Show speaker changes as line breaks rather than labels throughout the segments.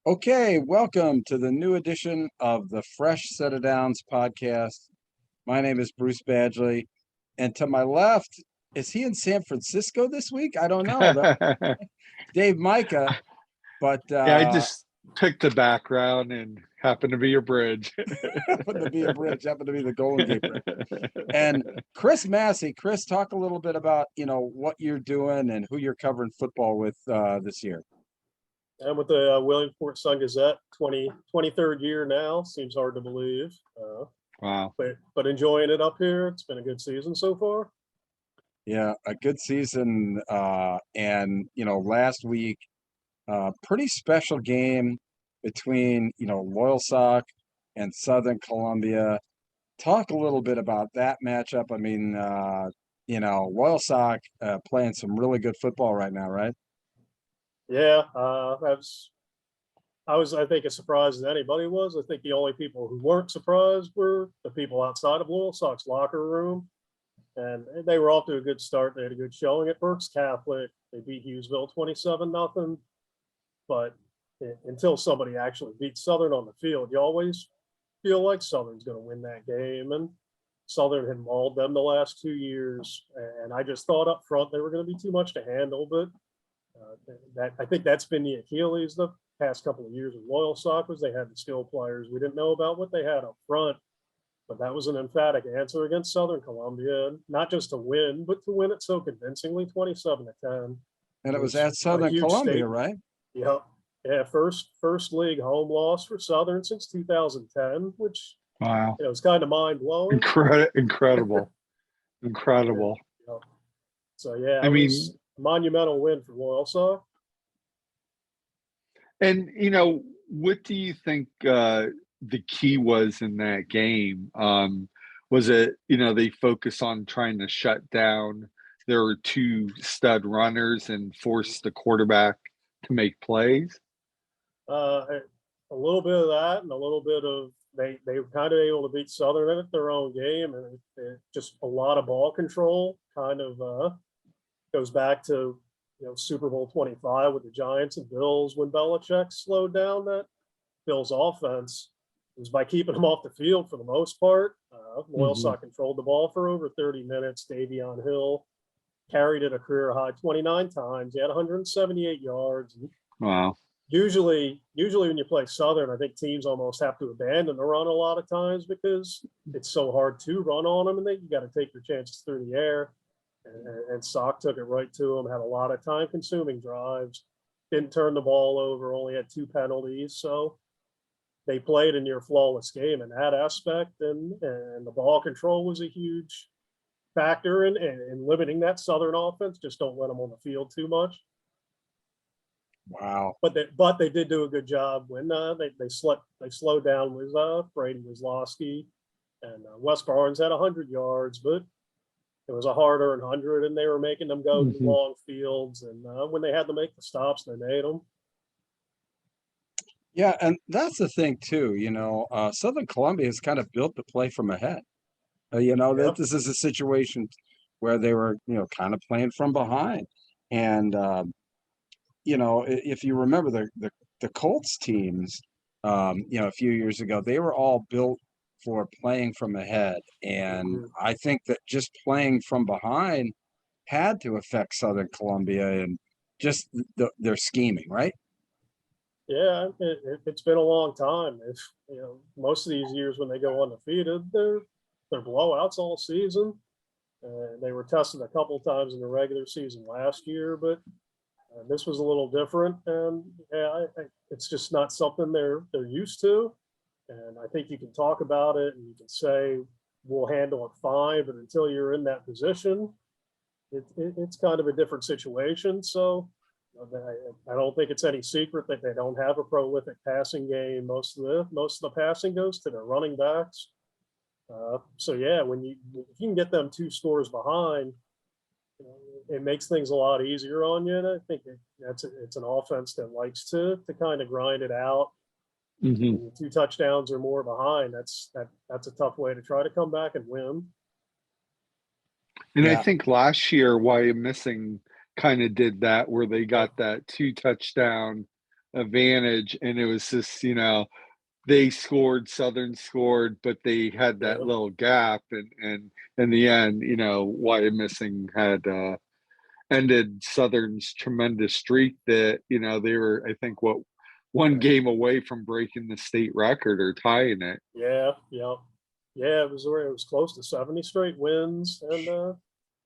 Okay, welcome to the new edition of the Fresh Set of Downs podcast. My name is Bruce Badgley, and to my left, is he in San Francisco this week? I don't know.
Yeah,
Dave Mika, but
I just picked the background and happened to be your bridge.
happened to be a bridge, happened to be the Golden Gate Bridge. And Chris Masse. Chris, talk a little bit about, what you're doing and who you're covering football with this year.
I'm with the Williamsport Gazette, 23rd year now. Seems hard to believe.
Wow.
But enjoying it up here. It's been a good season so far.
Yeah, a good season. And, last week, pretty special game between, Loyal Sock and Southern Columbia. Talk a little bit about that matchup. I mean, Loyal Sock playing some really good football right now, right?
Yeah, I think, as surprised as anybody was. I think the only people who weren't surprised were the people outside of Loyal Sock's locker room. And they were off to a good start. They had a good showing at Berks Catholic. They beat Hughesville 27-0. But until somebody actually beats Southern on the field, you always feel like Southern's going to win that game. And Southern had mauled them the last 2 years. And I just thought up front they were going to be too much to handle. But I think that's been the Achilles the past couple of years with Loyal Sock was they had the skill players. We didn't know about what they had up front. But that was an emphatic answer against Southern Columbia, not just to win, but to win it so convincingly, 27-10.
And it was at Southern Columbia, right?
Yep. Yeah, first league home loss for Southern since 2010, which
Wow.
was kind of mind blowing.
Incredible.
Yeah. So yeah,
I mean,
a monumental win for Loyal Sock.
and what do you think the key was in that game? Was it, they focus on trying to shut down their two stud runners and force the quarterback to make plays?
A little bit of that, and a little bit of they were kind of able to beat Southern at their own game, and it just a lot of ball control. Kind of goes back to Super Bowl 25 with the Giants and Bills when Belichick slowed down that Bills offense. It was by keeping them off the field for the most part. Loyal Sock controlled the ball for over 30 minutes. Davion Hill carried it a career high 29 times. He had 178 yards.
Wow.
Usually when you play Southern, I think teams almost have to abandon the run a lot of times because it's so hard to run on them, and then you got to take your chances through the air. And Sock took it right to him. Had a lot of time-consuming drives. Didn't turn the ball over. Only had 2 penalties. So they played a near flawless game in that aspect, and the ball control was a huge factor in limiting that Southern offense. Just don't let them on the field too much.
Wow.
But they did do a good job when they slowed down with Brady Wislowski, and Wes Barnes had 100 yards, but it was a hard-earned 100, and they were making them go to long fields, and when they had to make the stops, they made them.
Yeah, and that's the thing too. Southern Columbia has kind of built the play from ahead. That this is a situation where they were, kind of playing from behind, and if you remember the Colts teams, a few years ago, they were all built for playing from ahead, and I think that just playing from behind had to affect Southern Columbia and just their scheming, right?
Yeah, it's been a long time. Most of these years when they go undefeated, they're blowouts all season. They were tested a couple times in the regular season last year, but this was a little different. And it's just not something they're used to. And I think you can talk about it and you can say we'll handle it fine, but until you're in that position, it's kind of a different situation. So I don't think it's any secret that they don't have a prolific passing game. Most of the passing goes to their running backs. So yeah, if you can get them 2 scores behind, it makes things a lot easier on you. And I think it's an offense that likes to kind of grind it out. 2 touchdowns or more behind. That's a tough way to try to come back and win.
And I think last year, Wyomissing kind of did that, where they got that 2 touchdown advantage, and it was just, they scored, Southern scored, but they had that
Yeah.
little gap, and in the end, Wyatt Missing had ended Southern's tremendous streak that, they were, I think, one game away from breaking the state record or tying it.
Yeah, yeah. Yeah, it was close to 70 straight wins, and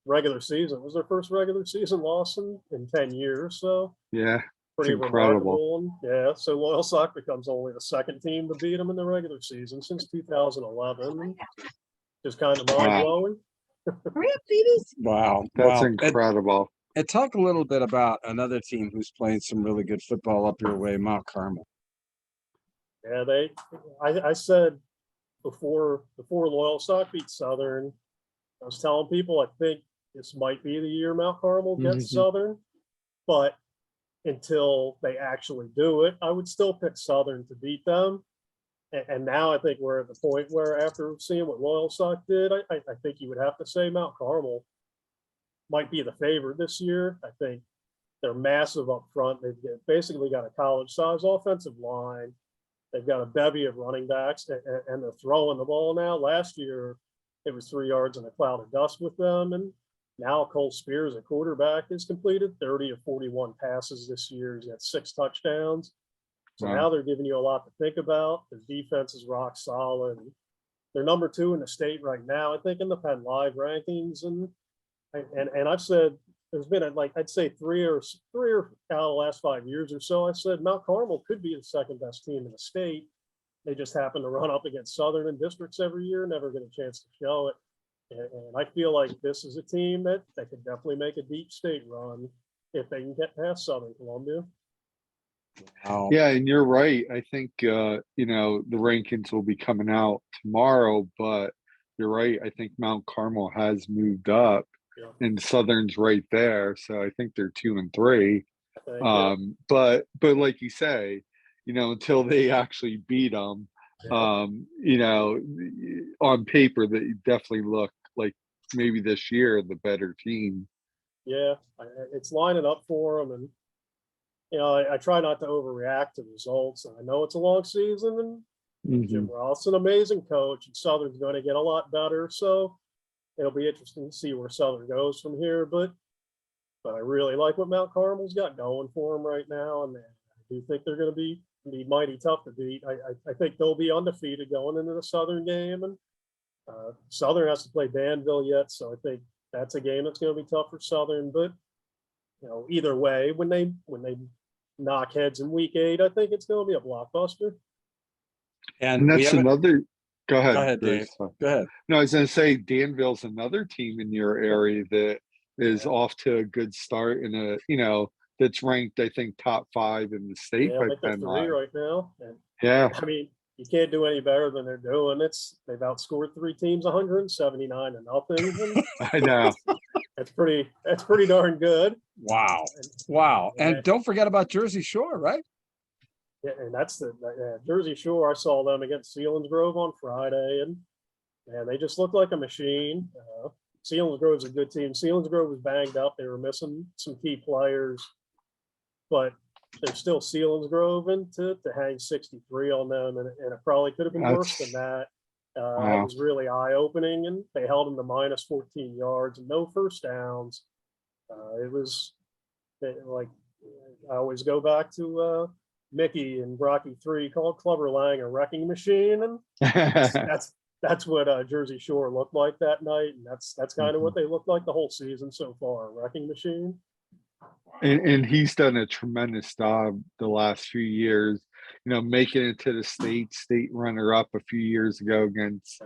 regular season. It was their first regular season loss in 10 years, so
Yeah, it's
pretty
incredible.
remarkable. And yeah, so Loyal Sock becomes only the second team to beat them in the regular season since 2011. Just kind of mind blowing.
Wow.
That's
Wow.
incredible.
And talk a little bit about another team who's playing some really good football up your way, Mount Carmel.
Yeah, I said before Loyal Sock beat Southern, I was telling people I think this might be the year Mount Carmel gets Southern, but until they actually do it, I would still pick Southern to beat them. And now I think we're at the point where, after seeing what Loyal Sock did, I think you would have to say Mount Carmel might be the favorite this year. I think they're massive up front. They've basically got a college-size offensive line. They've got a bevy of running backs, and they're throwing the ball now. Last year, it was 3 yards in a cloud of dust with them, and now Cole Spears, a quarterback, has completed 30 of 41 passes this year. He's got 6 touchdowns. So now they're giving you a lot to think about. Their defense is rock solid. They're number 2 in the state right now, I think, in the Penn Live rankings. And I've said there's been I'd say three or out of the last 5 years or so, I said Mount Carmel could be the second best team in the state. They just happen to run up against Southern in districts every year, never get a chance to show it. And I feel like this is a team that could definitely make a deep state run if they can get past Southern Columbia.
Wow.
Yeah, and you're right. I think the rankings will be coming out tomorrow, but you're right. I think Mount Carmel has moved up, and Southern's right there. So I think they're 2 and 3. But like you say, until they actually beat them, on paper, they definitely look like maybe this year the better team.
Yeah, it's lining up for them, and I try not to overreact to results. And I know it's a long season, and Jim Ross, an amazing coach, and Southern's going to get a lot better. So it'll be interesting to see where Southern goes from here. But I really like what Mount Carmel's got going for them right now, and I do think they're going to be mighty tough to beat. I think they'll be undefeated going into the Southern game, and Southern has to play Danville yet, so I think that's a game that's going to be tough for Southern. But either way, when they knock heads in week 8, I think it's going to be a blockbuster.
And that's another. Go ahead.
Go ahead, Dave. Go ahead.
No, I was going to say Danville's another team in your area that is off to a good start, and that's ranked, I think, top 5 in the state by Penn Live
right now. And,
I
mean, you can't do any better than they're doing. They've outscored 3 teams 179 to nothing.
I know.
That's pretty darn good.
Wow. And don't forget about Jersey Shore, right?
Yeah, and that's the Jersey Shore. I saw them against Selinsgrove on Friday, and they just look like a machine. Selinsgrove's a good team. Selinsgrove was banged up. They were missing some key players, but they're still Selinsgrove, and to hang 63 on them, and it probably could have been worse than that. It was really eye-opening, and they held them to minus 14 yards and no first downs. It was like, I always go back to Mickey and Rocky 3 called Clubber Lang a wrecking machine, and that's what Jersey Shore looked like that night, and that's kind of what they looked like the whole season so far, a wrecking machine.
And he's done a tremendous job the last few years, making it to the state runner-up a few years ago against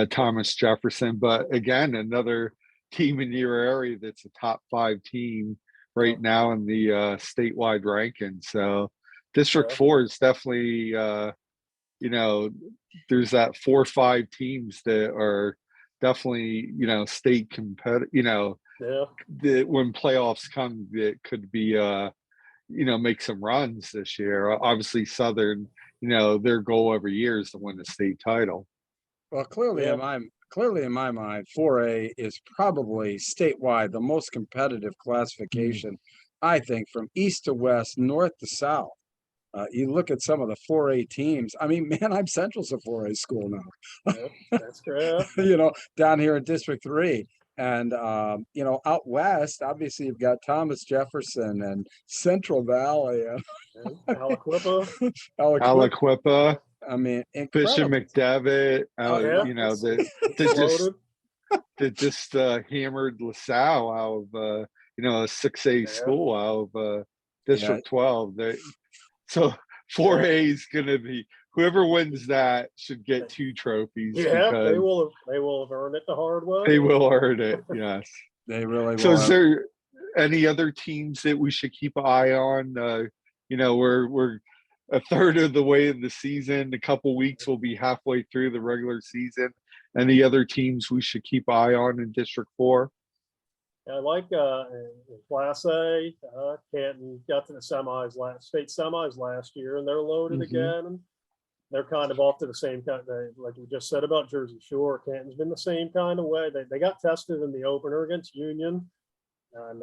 Thomas Jefferson. But again, another team in your area that's a top 5 team right now in the statewide ranking. So District 4 is definitely, there's that 4 or 5 teams that are definitely, state competitive, that when playoffs come, that could be, make some runs this year. Obviously, Southern, their goal every year is to win the state title.
Well, clearly in my mind, 4A is probably statewide the most competitive classification, I think, from east to west, north to south. You look at some of the 4A teams. I mean, man, I'm Central's a 4A school now.
Yeah, that's great.
You know, down here in District 3. And, you know, out west, obviously, you've got Thomas Jefferson and Central Valley and
Aliquippa.
Aliquippa,
I mean,
Fisher
incredible.
McDevitt,
Oh, yeah.
you know,
Loaded.
that just hammered LaSalle out of you know, a 6A school out of District 12. So 4A is gonna be, whoever wins that should get 2 trophies.
Yeah,
because
they will have earned it the hard way.
they will earn it. Yes.
They really
So
will.
is there any other teams that we should keep an eye on? You know, we're a third of the way of the season. A couple weeks we'll be halfway through the regular season. Any other teams we should keep an eye on in District 4?
I like in Class A, Canton got to the state semis last year, and they're loaded again. And they're kind of off to the same kind of, like we just said about Jersey Shore. Canton's been the same kind of way. They got tested in the opener against Union, and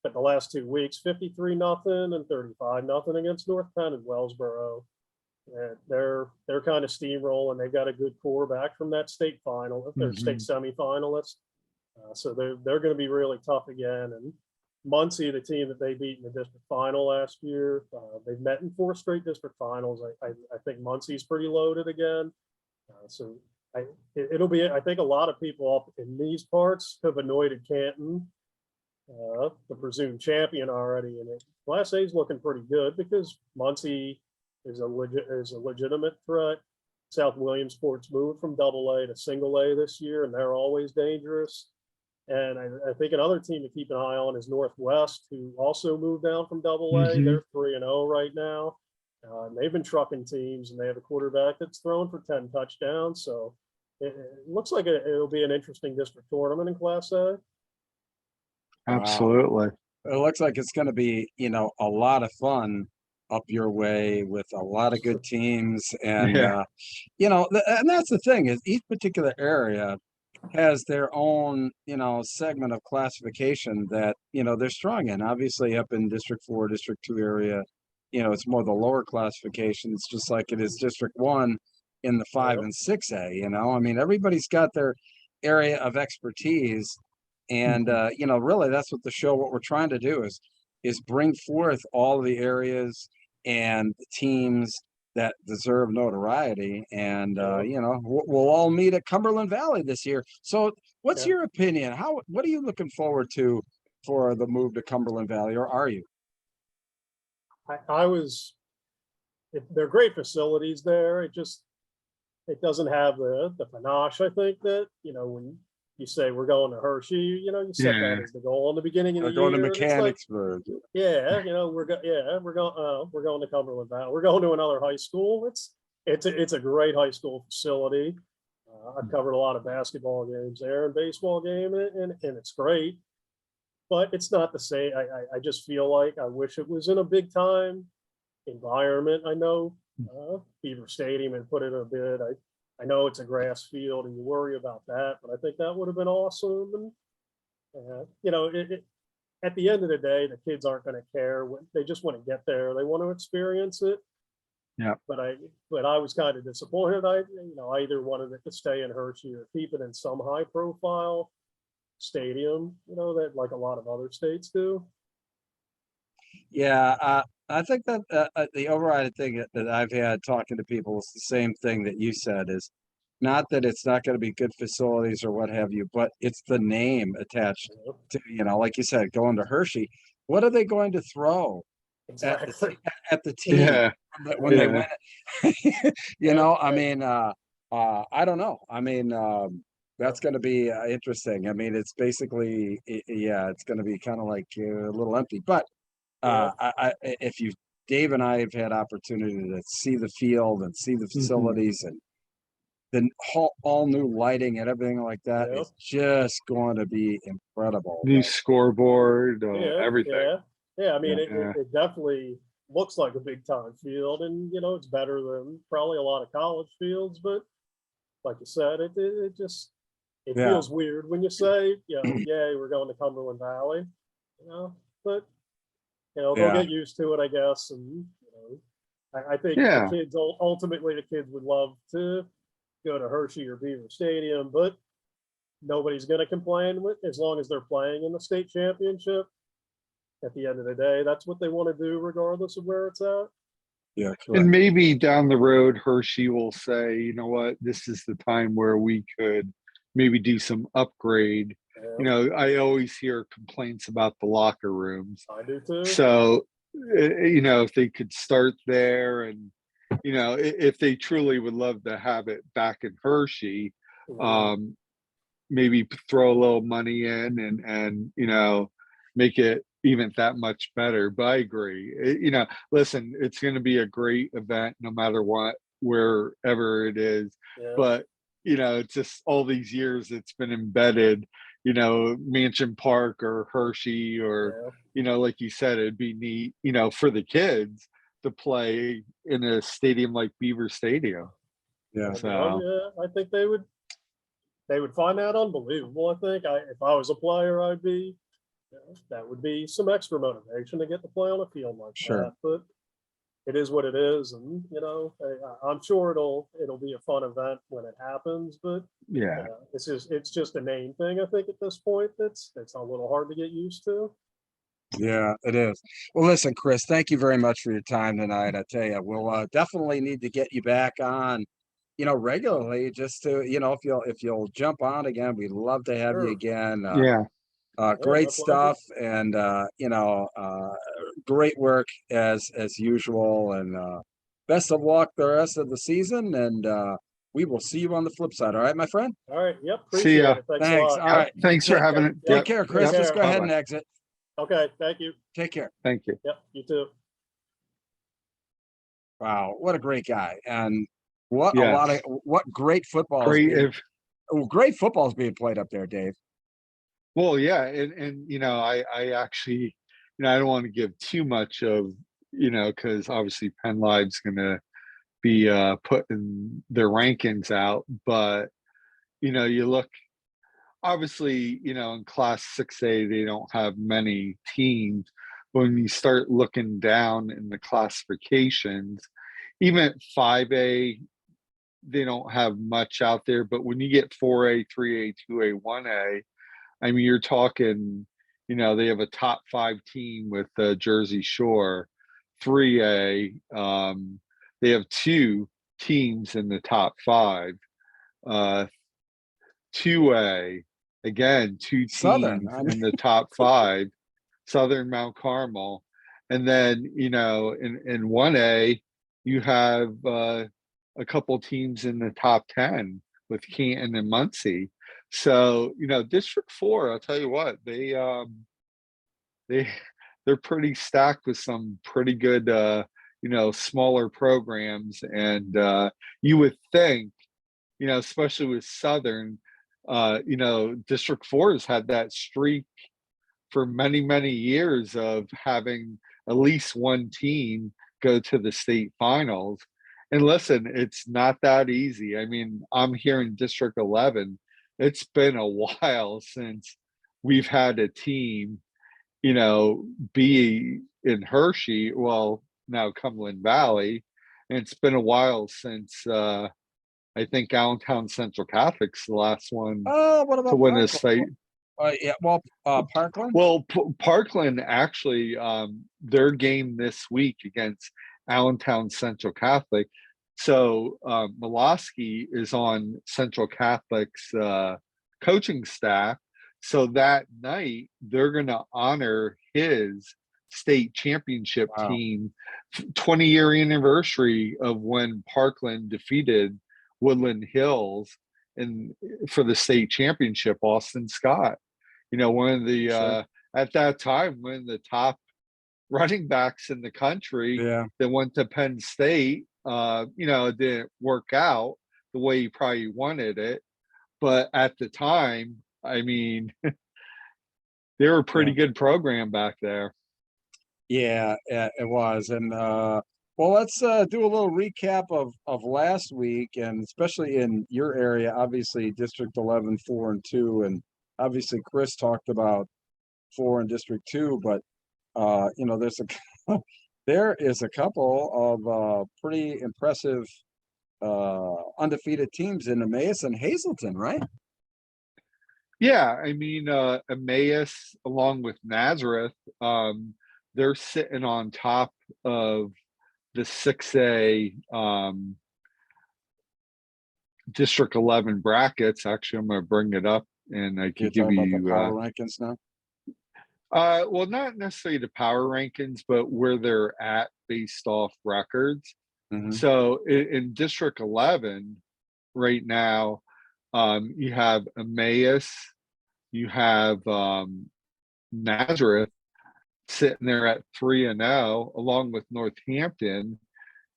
but the last 2 weeks, 53-0 and 35-0 against North Penn and Wellsboro. And they're kind of steamrolling. They've got a good core back from that state final, their state semifinalists. So they're going to be really tough again. And Muncie, the team that they beat in the district final last year, they've met in 4 straight district finals. I think Muncie's pretty loaded again. So it'll be, I think a lot of people up in these parts have anointed Canton the presumed champion already. And Class A is looking pretty good because Muncie is a legitimate threat. South Williamsport's moved from AA to single A this year, and they're always dangerous. And I think another team to keep an eye on is Northwest, who also moved down from AA. They're 3-0 right now. And they've been trucking teams, and they have a quarterback that's thrown for 10 touchdowns. So it looks like it'll be an interesting district tournament in Class A.
Absolutely.
It looks like it's going to be, you know, a lot of fun up your way with a lot of good teams. And, you know, and that's the thing is each particular area has their own, you know, segment of classification that, you know, they're strong in. Obviously up in District 4, District 2 area, you know, it's more the lower classifications, just like it is District 1 in the 5 and 6A, you know. I mean, everybody's got their area of expertise. And, you know, really that's what what we're trying to do is bring forth all the areas and the teams that deserve notoriety. And, you know, we'll all meet at Cumberland Valley this year. So what's your opinion? What are you looking forward to for the move to Cumberland Valley, or are you?
They're great facilities there. It doesn't have the panache, I think, that, you know, when you say we're going to Hershey, you know, you set that as the goal in the beginning of the year.
Going to Mechanicsburg.
Yeah, you know, we're going to Cumberland Valley. We're going to another high school. It's a great high school facility. I've covered a lot of basketball games there and baseball game, and it's great. But it's not the same. I just feel like I wish it was in a big time environment. I know Beaver Stadium and put in a bid. I know it's a grass field and you worry about that, but I think that would have been awesome. And, you know, at the end of the day, the kids aren't going to care. They just want to get there. They want to experience it.
Yeah.
But I was kind of disappointed. I either wanted it to stay in Hershey or keep it in some high profile stadium, you know, that like a lot of other states do.
Yeah, I think that the overriding thing that I've had talking to people is the same thing that you said, is not that it's not going to be good facilities or what have you, but it's the name attached to, you know, like you said, going to Hershey. What are they going to throw at the team when they win it? You know, I mean, I don't know. I mean, that's going to be interesting. I mean, it's basically, it's going to be kind of like a little empty, but Dave and I have had opportunity to see the field and see the facilities and the all new lighting and everything like that. It's just going to be incredible.
New scoreboard, everything.
Yeah. I mean, it definitely looks like a big time field, and you know, it's better than probably a lot of college fields. But like you said, it feels weird when you say, you know, yay, we're going to Cumberland Valley. You know, but you know, they'll get used to it, I guess. And, you know, I think
Yeah.
the kids, ultimately the kids would love to go to Hershey or Beaver Stadium, but nobody's going to complain with as long as they're playing in the state championship. At the end of the day, that's what they want to do, regardless of where it's at.
Yeah, correct.
And maybe down the road, Hershey will say, you know what, this is the time where we could maybe do some upgrade. You know, I always hear complaints about the locker rooms.
I do too.
So, you know, if they could start there and, you know, if they truly would love to have it back in Hershey, maybe throw a little money in and, you know, make it even that much better. But I agree. You know, listen, it's going to be a great event no matter what, wherever it is.
Yeah.
But, you know, it's just all these years it's been embedded, you know, Mansion Park or Hershey or, you know, like you said, it'd be neat, you know, for the kids to play in a stadium like Beaver Stadium.
Yeah.
So,
yeah, I think they would find that unbelievable. I think if I was a player, I'd be, that would be some extra motivation to get to play on a field like that. But it is what it is, and you know, I'm sure it'll be a fun event when it happens. But
yeah,
it's just a name thing. I think at this point, it's a little hard to get used to.
Yeah, it is. Well, listen, Chris, thank you very much for your time tonight. I tell you, we'll definitely need to get you back on, you know, regularly, just to, you know, if you'll jump on again, we'd love to have you again.
yeah.
Great stuff, and you know, great work as usual, and best of luck the rest of the season, and we will see you on the flip side. All right, my friend.
All right. Yep.
See
Appreciate
ya.
it. Thanks a
Thanks.
lot.
All right.
Thanks for having it.
Take care, Chris.
Take
Let's go
care.
ahead and
Bye-bye.
exit.
Okay. Thank you.
Take care.
Thank you.
Yep. You too.
Wow, what a great guy, and what a
Yes.
lot of what great football. Great football is being played up there, Dave.
Well, yeah, and you know, I actually, you know, I don't want to give too much of, you know, because obviously Penn Live's gonna be putting their rankings out, but you know, you look obviously, you know, in Class 6A they don't have many teams. When you start looking down in the classifications, even at 5A, they don't have much out there. But when you get 4A, 3A, 2A, 1A, I mean, you're talking, you know, they have a top 5 team with Jersey Shore. 3A, they have 2 teams in the top 5. 2A, again, 2
Southern,
teams
I mean.
in the top 5. Southern Mount Carmel, and then, you know, in 1A, you have a couple teams in the top 10 with Canton and Muncie. So, you know, District 4, I'll tell you what, they're pretty stacked with some pretty good, you know, smaller programs. And you would think, you know, especially with Southern, you know, District 4 has had that streak for many, many years of having at least one team go to the state finals. And listen, it's not that easy. I mean, I'm here in District 11. It's been a while since we've had a team, you know, be in Hershey, well, now Cumberland Valley. And it's been a while since I think Allentown Central Catholic's the last one
What about
to win a
Parkland?
state.
Yeah, well, Parkland.
Well, Parkland actually, their game this week against Allentown Central Catholic. So Milosky is on Central Catholic's coaching staff. So that night they're going to honor his state championship team, 20-year anniversary of when Parkland defeated Woodland Hills for the state championship. Austin Scott, you know, one of the at that time, one of the top running backs in the country that went to Penn State. You know, it didn't work out the way he probably wanted it, but at the time, I mean, they were a pretty good program back there.
Yeah, it was. And well, let's do a little recap of last week, and especially in your area, obviously District 11, 4 and 2, and obviously Chris talked about 4 in District 2, but you know, there's there is a couple of pretty impressive undefeated teams in Emmaus and Hazleton, right?
Yeah, I mean, Emmaus along with Nazareth, they're sitting on top of the 6A District 11 brackets. Actually, I'm going to bring it up and I
You're
could give
talking about the
you
power rankings now.
well, not necessarily the power rankings, but where they're at based off records.
Hmm.
So in District 11 right now, you have Emmaus, you have Nazareth sitting there at 3-0, along with Northampton,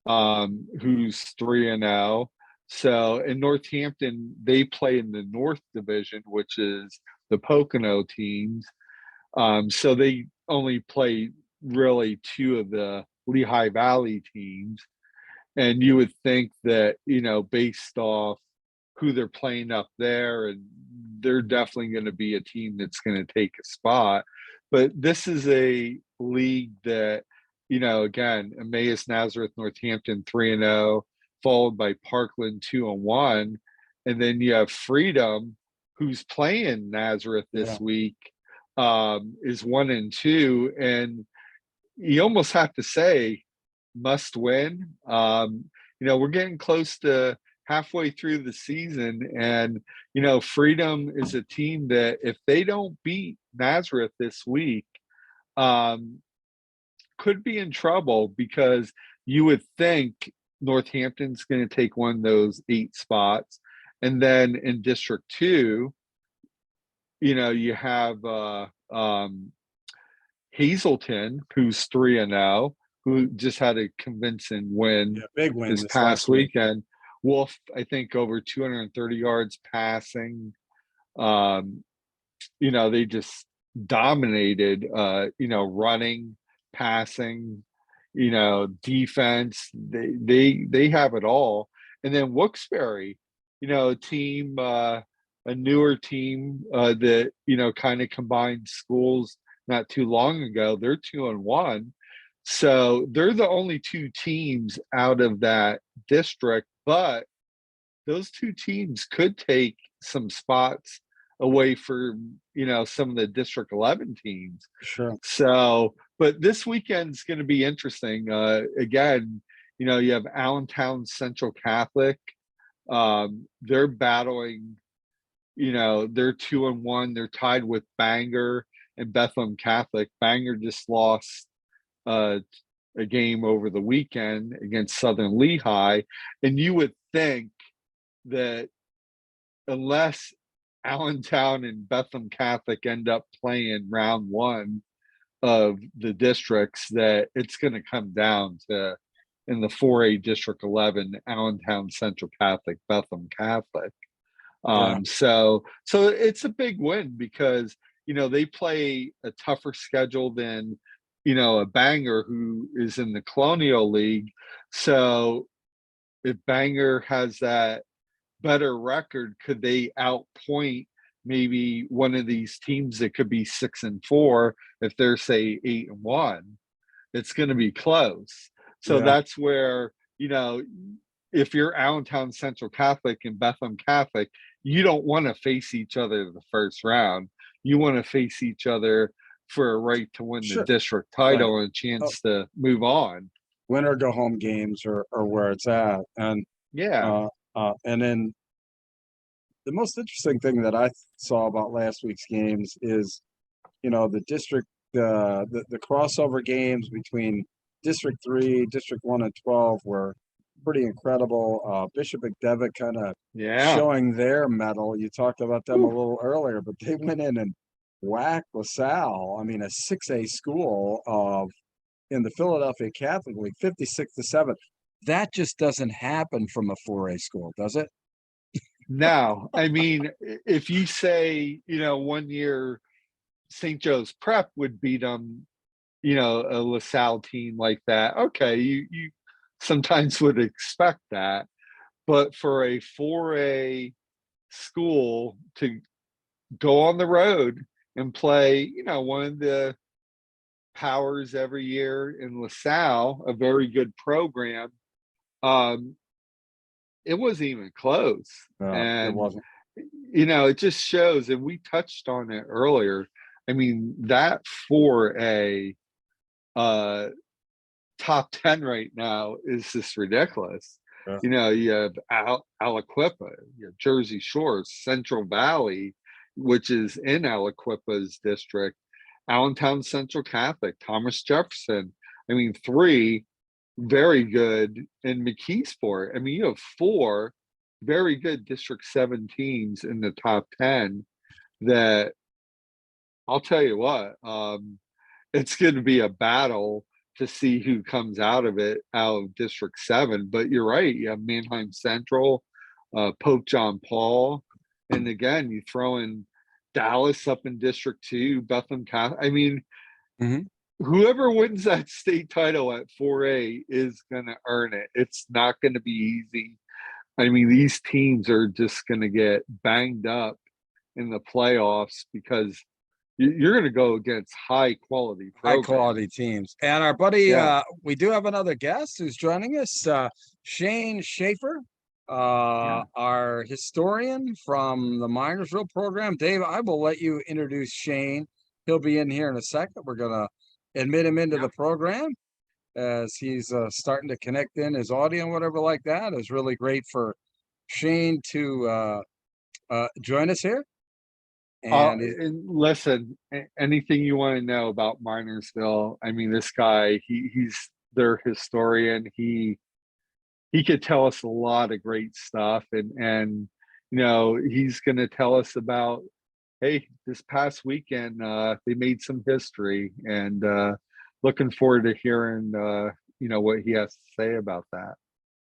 who's 3-0. So in Northampton, they play in the North Division, which is the Pocono teams. So they only play really two of the Lehigh Valley teams. And you would think that, based off who they're playing up there, and they're definitely going to be a team that's going to take a spot. But this is a league that, again, Emmaus, Nazareth, Northampton 3-0, followed by Parkland 2-1. And then you have Freedom, who's playing Nazareth
Yeah.
this week, is 1-2. And you almost have to say must win. We're getting close to halfway through the season, and Freedom is a team that if they don't beat Nazareth this week, could be in trouble, because you would think Northampton's going to take one of those 8 spots, and then in District 2, you have Hazleton, who's 3-0, who just had a convincing win
Big win
this
this
past
last week.
weekend. Wolf, I think, over 230 yards passing. They just dominated, running, passing, defense. They have it all. And then Wilkes-Barre, a team, a newer team that, kind of combined schools not too long ago. They're 2-1. So they're the only 2 teams out of that district, but those 2 teams could take some spots away from, some of the District 11 teams.
Sure.
So, but this weekend's going to be interesting. Again, you have Allentown Central Catholic. They're battling, they're 2-1. They're tied with Bangor and Bethlehem Catholic. Bangor just lost a game over the weekend against Southern Lehigh. And you would think that unless Allentown and Bethlehem Catholic end up playing round 1 of the districts, that it's going to come down to, in the 4A District 11, Allentown Central Catholic, Bethlehem Catholic. So it's a big win, because they play a tougher schedule than a Bangor, who is in the Colonial League. So if Bangor has that better record, could they outpoint maybe one of these teams that could be 6-4 if they're, say, 8-1? It's going to be close. So that's where, if you're Allentown Central Catholic and Bethlehem Catholic, you don't want to face each other in the first round. You want to face each other for a right to win the district title and a chance to move on.
Win or go home games are where it's at. And and then the most interesting thing that I saw about last week's games is, the district, the crossover games between District 3, District 1 and 12 were pretty incredible. Bishop McDevitt kind of showing their mettle. You talked about them a little earlier, but they went in and whacked LaSalle. I mean, a 6A school in the Philadelphia Catholic League, 56-7. That just doesn't happen from a 4A school, does it?
No, I mean, if you say, 1 year St. Joe's Prep would beat them, a LaSalle team like that, okay, you sometimes would expect that. But for a 4A school to go on the road and play, one of the Powers every year in LaSalle, a very good program. Um, it wasn't even close.
It
And,
wasn't.
it just shows, and we touched on it earlier. I mean, that for a top 10 right now is just ridiculous.
Yeah.
You have Aliquippa, you have Jersey Shores, Central Valley, which is in Aliquippa's district, Allentown Central Catholic, Thomas Jefferson. I mean, 3 very good in McKeesport. I mean, you have 4 very good District 7 teams in the top 10 that I'll tell you what, it's going to be a battle to see who comes out of it out of District 7. But you're right. You have Manheim Central, Pope John Paul. And again, you throw in Dallas up in District 2, Bethlehem Catholic. I mean, whoever wins that state title at 4A is going to earn it. It's not going to be easy. I mean, these teams are just going to get banged up in the playoffs because you're going to go against high quality
teams. And our buddy,
Yeah.
we do have another guest who's joining us, Shayne Schaefer, our historian from the Minersville program. Dave, I will let you introduce Shayne. He'll be in here in a second. We're going to admit him into the program as he's starting to connect in his audio and whatever like that. It's really great for Shayne to join us here.
And listen, anything you want to know about Minersville, I mean, this guy, he's their historian. He could tell us a lot of great stuff, and he's going to tell us about, hey, this past weekend they made some history, and looking forward to hearing what he has to say about that.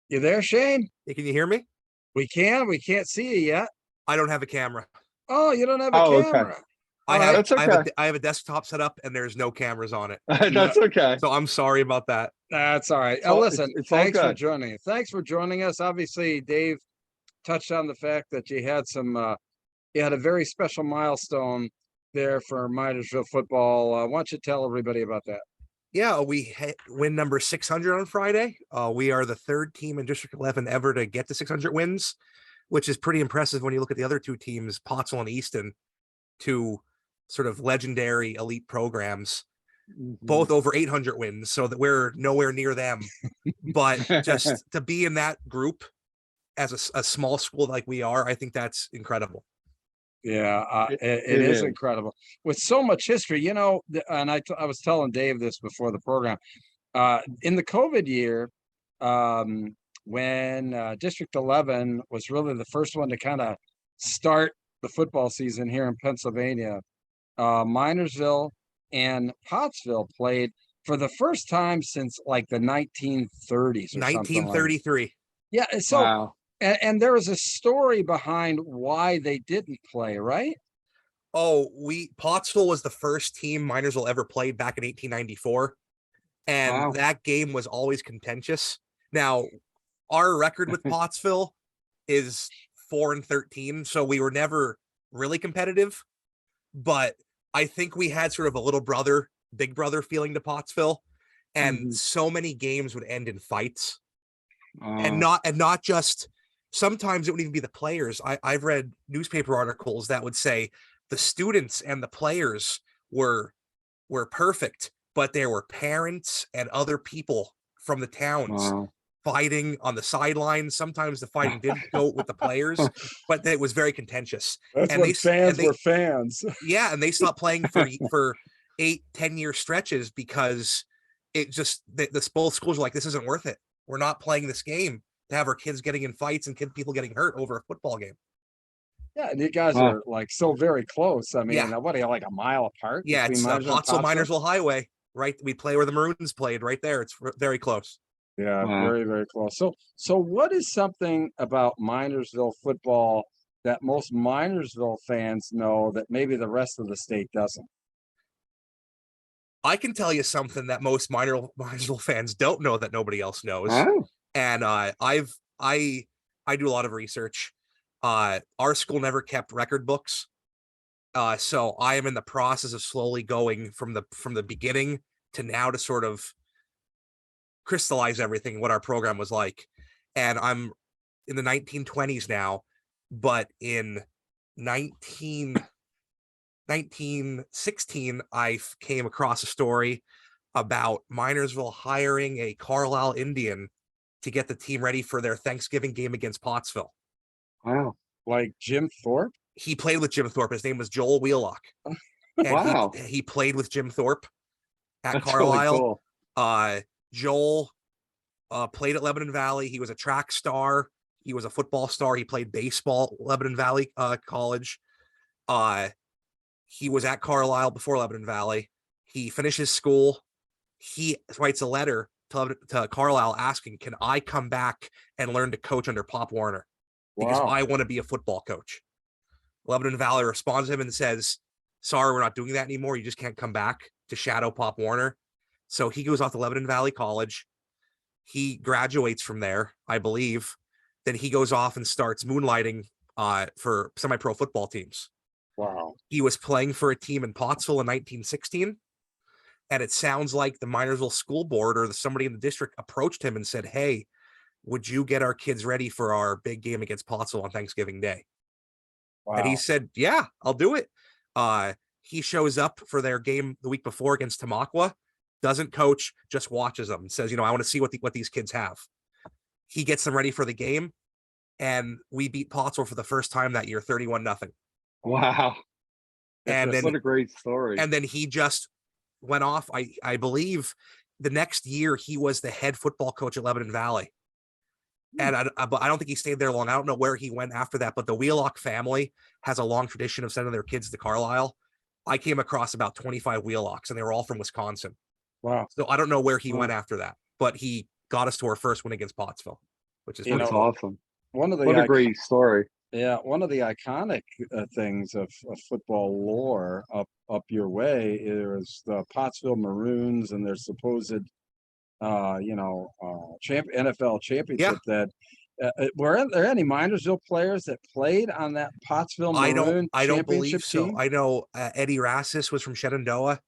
You there, Shayne?
Hey, can you hear me?
We can. We can't see you yet.
I don't have a camera.
Oh, you don't have a camera.
Okay.
I have a desktop set up and there's no cameras on it.
That's okay.
So I'm sorry about that.
That's all right. Listen, thanks for joining us. Thanks for joining us. Obviously, Dave touched on the fact that you had you had a very special milestone there for Minersville football. Why don't you tell everybody about that?
Yeah, we win number 600 on Friday. We are the 3rd team in District 11 ever to get to 600 wins, which is pretty impressive when you look at the other 2 teams, Pottsville and Easton, 2 sort of legendary elite programs, both over 800 wins, so that we're nowhere near them. But just to be in that group as a small school like we are, I think that's incredible.
Yeah, it is incredible with so much history, and I was telling Dave this before the program. In the COVID year, when District 11 was really the first one to kind of start the football season here in Pennsylvania, Minersville and Pottsville played for the first time since like the 1930s or
1933.
Like yeah, so
wow.
And there was a story behind why they didn't play, right?
Oh, Pottsville was the first team Minersville ever played back in 1894. And that game was always contentious. Now, our record with Pottsville is 4-13, so we were never really competitive. But I think we had sort of a little brother, big brother feeling to Pottsville, and so many games would end in fights, and not just. Sometimes it wouldn't even be the players. I've read newspaper articles that would say the students and the players were perfect, but there were parents and other people from the towns fighting on the sidelines. Sometimes the fighting didn't go with the players, but it was very contentious.
That's when fans were fans.
Yeah, and they stopped playing for 8-10 year stretches because it just both schools were like, this isn't worth it. We're not playing this game to have our kids getting in fights and people getting hurt over a football game.
Yeah, and you guys are like so very close. I mean, what are you, like a mile apart?
Yeah, it's Pottsville Minersville Highway, right? We play where the Maroons played, right there. It's very close.
Yeah, very, very close. So what is something about Minersville football that most Minersville fans know that maybe the rest of the state doesn't?
I can tell you something that most Minersville fans don't know that nobody else knows. And I do a lot of research. Our school never kept record books. So I am in the process of slowly going from the beginning to now to sort of crystallize everything, what our program was like. And I'm in the 1920s now, but in 1916, I came across a story about Minersville hiring a Carlisle Indian to get the team ready for their Thanksgiving game against Pottsville.
Wow.
Like Jim Thorpe?
He played with Jim Thorpe. His name was Joel Wheelock. And
Wow.
he played with Jim Thorpe at
That's
Carlisle.
really cool.
Joel played at Lebanon Valley. He was a track star. He was a football star. He played baseball at Lebanon Valley College. He was at Carlisle before Lebanon Valley. He finishes school. He writes a letter to Carlisle asking, can I come back and learn to coach under Pop Warner? Because I want to be a football coach. Lebanon Valley responds to him and says, sorry, we're not doing that anymore. You just can't come back to shadow Pop Warner. So he goes off to Lebanon Valley College. He graduates from there, I believe. Then he goes off and starts moonlighting for semi-pro football teams.
Wow.
He was playing for a team in Pottsville in 1916. And it sounds like the Minersville school board or somebody in the district approached him and said, hey, would you get our kids ready for our big game against Pottsville on Thanksgiving Day? Wow. And he said, yeah, I'll do it. He shows up for their game the week before against Tamaqua, doesn't coach, just watches them and says, I want to see what these kids have. He gets them ready for the game, and we beat Pottsville for the first time that year, 31-0.
Wow.
And then,
what a great story.
And then he just went off. I believe the next year he was the head football coach at Lebanon Valley. And but I don't think he stayed there long. I don't know where he went after that, but the Wheelock family has a long tradition of sending their kids to Carlisle. I came across about 25 Wheelocks, and they were all from Wisconsin.
Wow.
So I don't know where he went after that, but he got us to our first win against Pottsville, which is
that's awesome.
What
a great story.
Yeah, one of the iconic things of football lore up your way is the Pottsville Maroons and their supposed NFL championship. That were there any Minersville players that played on that Pottsville Maroon
I don't believe
team?
so. I know Eddie Rassis was from Shenandoah.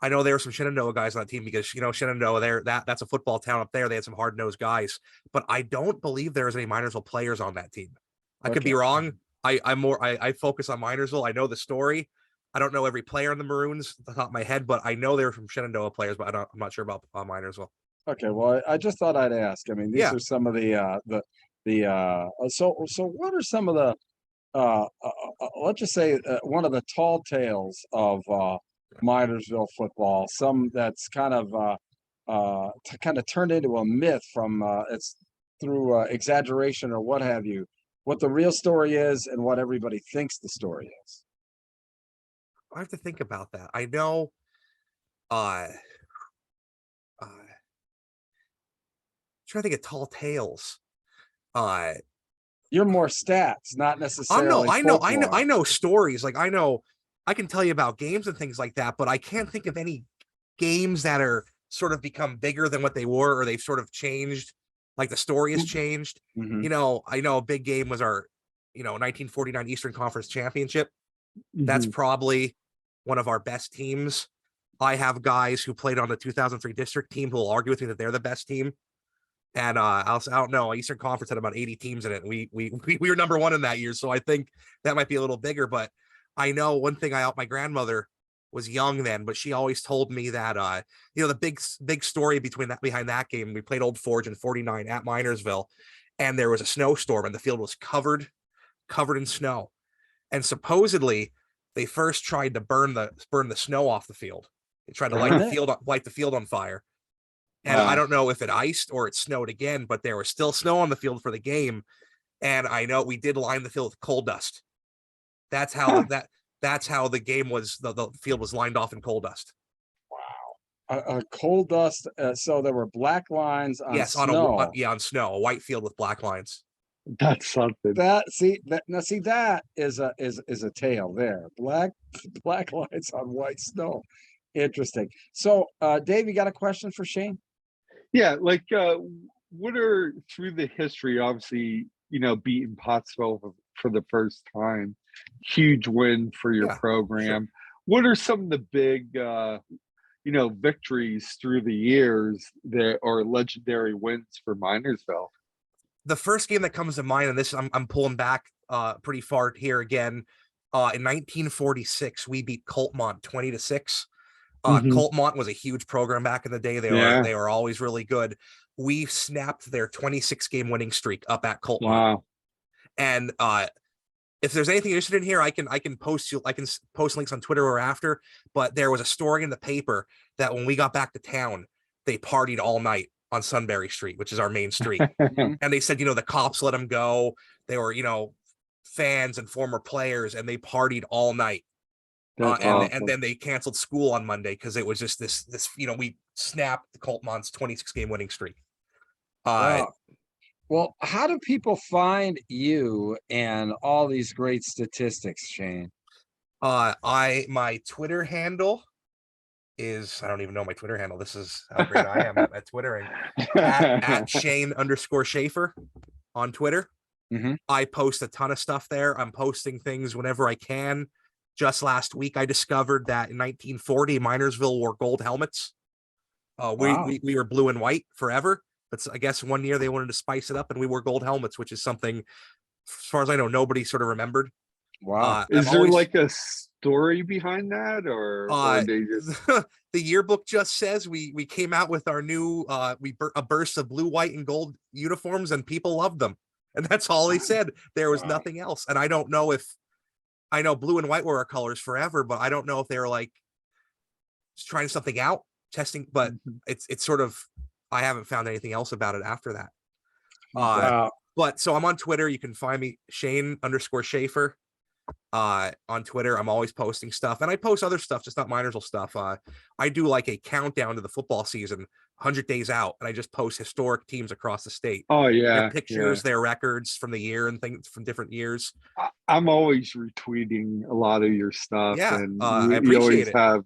I know there were some Shenandoah guys on that team because Shenandoah that's a football town up there. They had some hard-nosed guys, but I don't believe there was any Minersville players on that team. I could be wrong. I focus on Minersville. I know the story. I don't know every player in the Maroons off the top of my head, but I know they're from Shenandoah players, but I'm not sure about Minersville.
Okay, well, I just thought I'd ask. I mean, these are some of so what are some of the let's just say one of the tall tales of Minersville football, some that's kind of turned into a myth from it's through exaggeration or what have you, what the real story is and what everybody thinks the story is.
I have to think about that. I know trying to think of tall tales.
You're more stats, not necessarily.
I know stories. Like I can tell you about games and things like that, but I can't think of any games that are sort of become bigger than what they were, or they've sort of changed. Like the story has changed.
Mm-hmm.
I know a big game was our, 1949 Eastern Conference Championship. Mm-hmm. That's probably one of our best teams. I have guys who played on the 2003 district team who will argue with me that they're the best team. And I don't know. Eastern Conference had about 80 teams in it. We were number one in that year, so I think that might be a little bigger. But I know one thing. My grandmother was young then, but she always told me that the big story behind that game. We played Old Forge in 49 at Minersville, and there was a snowstorm, and the field was covered in snow. And supposedly, they first tried to burn the snow off the field. They tried to light the field on fire. And I don't know if it iced or it snowed again, but there was still snow on the field for the game. And I know we did line the field with coal dust. That's how that's how the game was. The field was lined off in coal dust.
Wow. Coal dust. So there were black lines on snow.
On snow, a white field with black lines.
That's something.
That is a tale there. Black lines on white snow. Interesting. So, Dave, you got a question for Shayne?
Yeah, what are, through the history, obviously, beating Pottsville for the first time, huge win for your
Yeah,
program. What are some of the big, victories through the years that are legendary wins for Minersville?
The first game that comes to mind, and this I'm pulling back pretty far here again. In 1946, we beat Coltmont 20-6. Coltmont was a huge program back in the day. They were always really good. We snapped their 26-game winning streak up at Coltmont.
Wow.
And if there's anything you're interested in here, I can post links on Twitter or after. But there was a story in the paper that when we got back to town, they partied all night on Sunbury Street, which is our main street. And they said, the cops let them go. They were, fans and former players, and they partied all night. And then they canceled school on Monday because it was just this, we snapped the Coltmont's 26-game winning streak.
Wow. Well, how do people find you and all these great statistics, Shayne?
My Twitter handle is, I don't even know my Twitter handle. This is how great I am at Twittering. at Shayne_Schafer on Twitter. I post a ton of stuff there. I'm posting things whenever I can. Just last week, I discovered that in 1940, Minersville wore gold helmets. We were blue and white forever. But I guess one year they wanted to spice it up, and we wore gold helmets, which is something, as far as I know, nobody sort of remembered.
Wow.
Is there like a story behind that, or they just...
The yearbook just says we came out with our new a burst of blue, white, and gold uniforms, and people loved them, and that's all they said. There was nothing else, and I don't know if I know blue and white were our colors forever, but I don't know if they were like trying something out, testing. But it's sort of. I haven't found anything else about it after that. But so I'm on Twitter. You can find me Shayne_Schafer on Twitter. I'm always posting stuff, and I post other stuff, just not Minersville stuff. I do like a countdown to the football season, 100 days out, and I just post historic teams across the state.
Oh yeah,
their pictures, their records from the year and things from different years.
I'm always retweeting a lot of your stuff.
Yeah,
and
I appreciate it.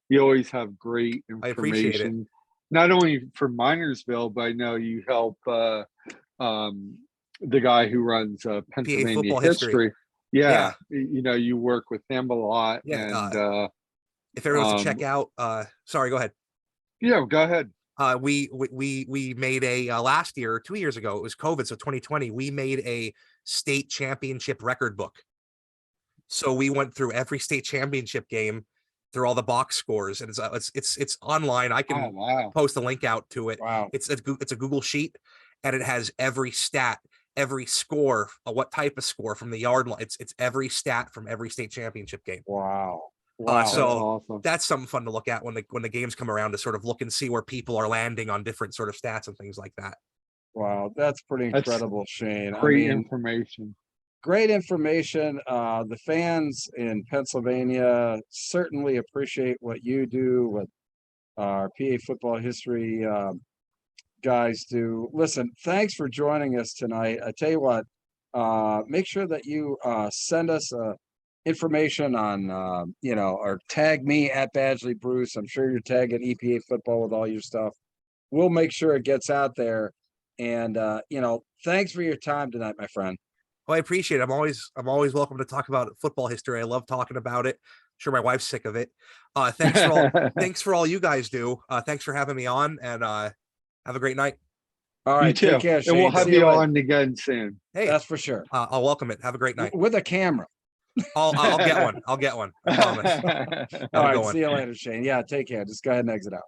You always have great information.
I appreciate it.
Not only for Minersville, but I know you help the guy who runs Pennsylvania
football
history. Yeah, you work with him a lot.
Yeah,
and
if everyone wants to check out, sorry, go ahead.
Yeah, go ahead.
We made a last year or 2 years ago. It was COVID, so 2020. We made a state championship record book. So we went through every state championship game, through all the box scores, and it's online. I can post a link out to it.
Wow.
It's a Google sheet, and it has every stat, every score, what type of score from the yard line. It's every stat from every state championship game.
Wow.
So that's something fun to look at when the games come around, to sort of look and see where people are landing on different sort of stats and things like that.
Wow, that's pretty incredible, Shayne.
Great information.
Great information. The fans in Pennsylvania certainly appreciate what you do, what our PA football history guys do. Listen, thanks for joining us tonight. I tell you what, make sure that you send us information on, or tag me at Badgley Bruce. I'm sure you're tagging EPA football with all your stuff. We'll make sure it gets out there. And, thanks for your time tonight, my friend.
Well, I appreciate it. I'm always welcome to talk about football history. I love talking about it. I'm sure my wife's sick of it. Thanks for all you guys do. Thanks for having me on, and have a great night.
All right, take care, Shayne.
And we'll have you on again soon.
Hey,
that's for sure.
I'll welcome it. Have a great night
with a camera.
I'll get one. I'll get one. I promise.
All right, see you later, Shayne. Yeah, take care. Just go ahead and exit out.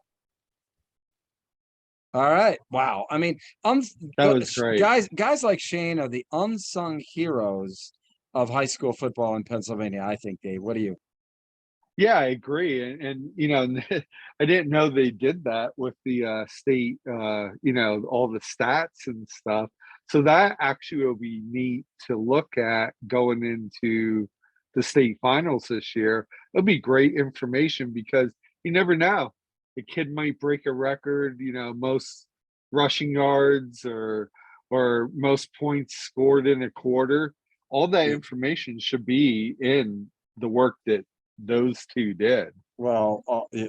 All right. Wow. I mean,
that was great.
Guys like Shayne are the unsung heroes of high school football in Pennsylvania, I think, Dave. What do you?
Yeah, I agree. And I didn't know they did that with the state, all the stats and stuff. So that actually will be neat to look at going into the state finals this year. It'll be great information because you never know. The kid might break a record, most rushing yards or most points scored in a quarter. All that information should be in the work that those two did.
Well,